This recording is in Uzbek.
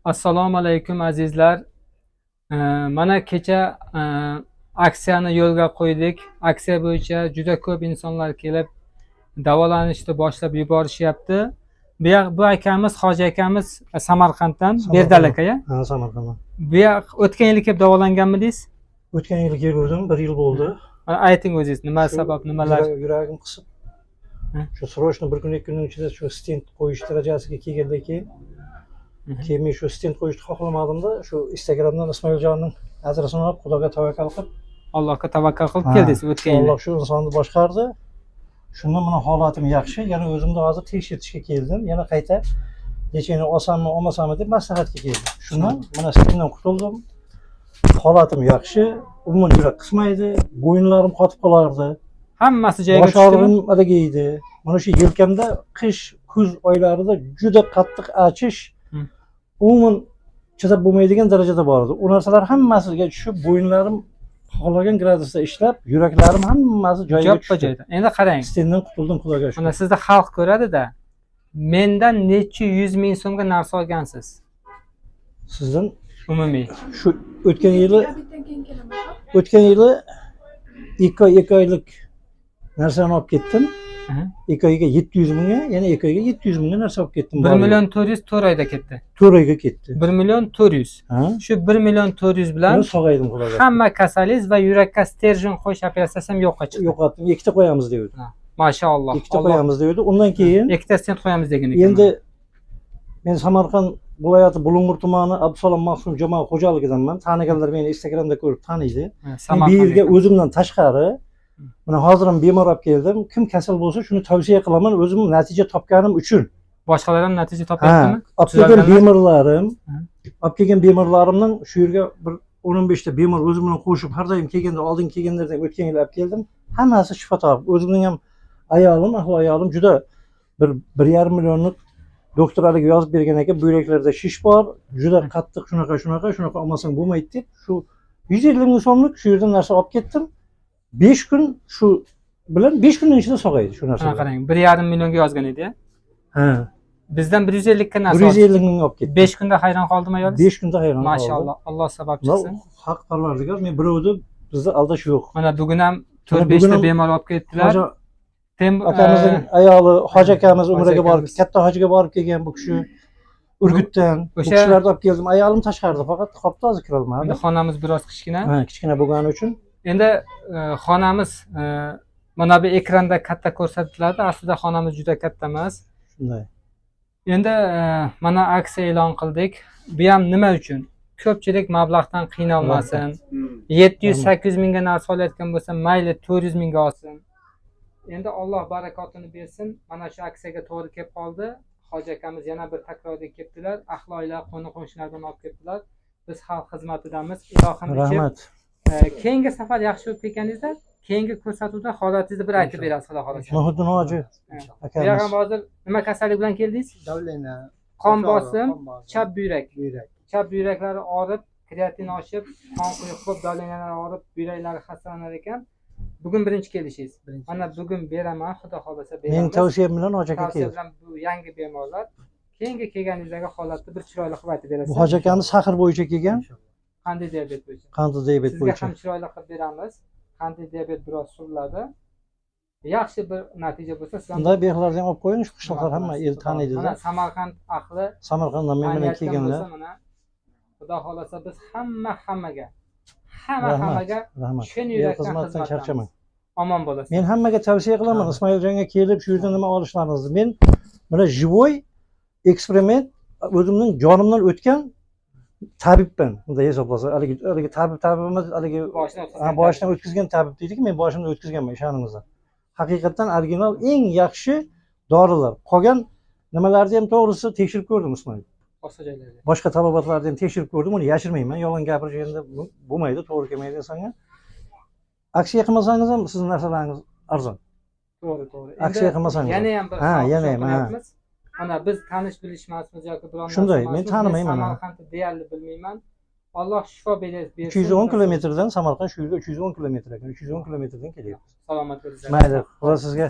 Assalomu alaykum azizlar. Mana kecha aksiyani yo'lga qo'ydik. Aksiya bo'yicha juda ko'p insonlar kelib davolanishni boshlab yuborishyapti. Bu akamiz, Hoji akamiz Samarqanddan, Berdal aka. Ha, Samarqanddan. O'tgan yili kelib davolanganmidingiz? O'tgan yil kelgandim, 1 yil bo'ldi. Ayting o'zingiz, nima sabab, nimalar? Yuragim qisib. Shu srochni bir kun, 2 kunning ichida shu stent qo'yish darajasiga kelgandan keyin men shu stent qo'yishni xohlamadimda, shu Instagramdan Ismoiljonning adresini olib, Xudoga tavakkal qilib, Allohga tavakkal qilib keldingiz o'tgan yil. Alloh shu insonni boshqardi. Shundan mana holatim yaxshi. Yana o'zimni hozir tekshirishga keldim. Yana qayta lecheni olsammi, olmasammi deb maslahatga keldim. Shundan mana stentdan qutuldim. Holatim yaxshi. Umuman yurak qismaydi, bo'yinlarim qotib qolardi. Hammasi joyiga tushdimi? Bosh og'rig'im adagaydi. Mana shu yelkamda qish, kuz oylarida juda qattiq achish, umuman chidab bo'lmaydigan darajada bor edi. U narsalar hammasiga tushib, bo'yinlarim xohlagan gradusda ishlab, yuraklarim hammasi joyiga tushdi. Endi qarang. Stentdan qutuldim, Xudoga shukr. Mana sizni xalq ko'radi-da. Mendan necha 100 ming so'mga narsa olgansiz? Sizdan umumiy. Shu o'tgan yili 2 oylik narsani olib ketdim. 2 oyga 700 mingga, yana 2 oyga 700 mingga narsa olib ketdim. 1 million 400 4 oyda ketdi. 4 oyga ketdi. 1 million 400. Shu 1 million 400 bilan sog'aydim, Xudoga. Hamma kasalingiz va yurakka sterjin qo'yish operatsiyasi ham yo'qqa chiqdi. Yo'qotdim. Ikkita qo'yamiz devdi. Mashaalloh. Ikkita qo'yamiz devdi. Undan keyin ikkita stent qo'yamiz degan ekan. Endi men Samarqand viloyati Bulung'ur tumani Abdusalom Mahsum jamoat xo'jaligidanman. Taniganlar meni Instagramda ko'rib taniydi. Bu yerga o'zimdan tashqari mana hozir ham bemor olib keldim. Kim kasal bo'lsa shuni tavsiya qilaman, o'zim natija topganim uchun. Boshqalar ham natija topyaptimi? Olib kelgan bemorlarimning shu yerga bir 10-15 ta bemor o'zim bilan qo'shib har doim kelganda, oldin kelganlardan o'tgan yil olib keldim. Hammasi shifo topib, o'zimning ham ayolim juda 1,5 millionlik doktorlarga yozib bergan ekan, buyraklarda shish bor, juda qattiq shunaqa olmasang bo'lmaydi deb, shu 150 ming so'mlik shu yerdan narsa olib ketdim. 5 kun shu bilan 5 kunning ichida sog'aydi shu narsa. Qarang, 1,5 millionga yozgan edi-ya. Ha. Bizdan 150 ga narsa 150 ming olib ketdi. 5 kunda hayron qoldimi ayolingiz? 5 kunda hayron qoldim. Mashaalloh, Alloh sababchi qilsin. Haq parvardigor, men birovni bizda aldash yo'q. Mana bugun ham 4-5 ta bemor olib ketdilar. Akamizning ayoli Hoji akamiz umraga borib, katta hojiga borib kelgan bu kishi. Urgutdan bu kishilarni olib keldim. Ayolim tashqarida, faqat qopda hozir kira olmadi. Endi xonamiz biroz kichkina. Ha, kichkina bo'lgani uchun. Endi xonamiz mana bu ekranda katta ko'rsatiladi, aslida xonamiz juda katta emas. Shunday. Endi mana aksiya e'lon qildik. Bu ham nima uchun? Ko'pchilik mablag'dan qiynalmasin. 700-800 mingga narsa olayotgan bo'lsa, mayli 400 mingga olsin. Endi Alloh barakotini bersin. Mana shu aksiyaga to'g'ri kelib qoldi. Hoji akamiz yana bir takrorga kelibdilar. Ahloylar, qo'ni-qo'shnilardan olib kelibdilar. Biz xalq xizmatidamiz. Ilohim rahmat. Keyingi safar yaxshi bo'lib ketganingizda, keyingi ko'rsatuvda holatingizni bir aytib berasiz, xudo xolasa. Muhiddin hoji akamiz. Buyoqqa hozir nima kasallik bilan keldingiz? Davlena, qon bosim, chap buyrak. Chap buyraklari og'rib, kreatin oshib, qon quyuq bo'lib, davlenalar og'rib, buyraklari xastalanar ekan. Bugun birinchi kelishingiz. Mana bugun beraman, xudo xolasa beraman. Men tavsiyam bilan hoji aka keldim. Bu yangi bemorlar keyingi kelganingizdagi holatni bir chiroyli qilib aytib berasiz. Bu hoji akamiz Saxir bo'yicha kelgan. Qanday diabet bo'yicha? Qandli diabet bo'yicha. Sizga ham chiroyli qilib beramiz. Qandli diabet biroz suriladi. Yaxshi bir natija bo'lsa, sizlar bunday bexlarni ham olib qo'ying, shu qishloqlar hamma el taniydi. Mana Samarqand ahli, Samarqanddan men bilan kelganlar. Xudo xolasa biz hammaga chin yurakdan xizmatdan charchamang. Omon bo'lasiz. Men hammaga tavsiya qilaman, Ismoiljonga kelib shu yerda nima olishlaringizni. Men mana живой eksperiment, o'zimning jonimdan o'tgan tabibman. Bunday hisoblasa, haligi tabib emas, haligi boshdan o'tkazgan tabib deydi-ku, men boshimdan o'tkazganman, ishoningizlar. Haqiqatan original eng yaxshi dorilar. Qolgan nimalarni ham to'g'risi tekshirib ko'rdim, Ismoil. Boshqa tabobatlarni ham tekshirib ko'rdim, uni yashirmayman. Yolg'on gapirishganda bo'lmaydi, to'g'ri kelmaydi insonga. Aksiya qilmasangiz ham sizning narsalaringiz arzon. To'g'ri. Aksiya qilmasangiz. Yana ham bir yana ham. Mana biz tanish bilishmasmiz yoki biron narsa. Shunday, men tanimayman. Samarqandni deyarli bilmayman. Alloh shifo bersin. 210 kilometrdan Samarqand shu yerga 310 kilometr ekan. 310 kilometrdan kelyapmiz. Salomat bo'ling. Mayli, xudo sizga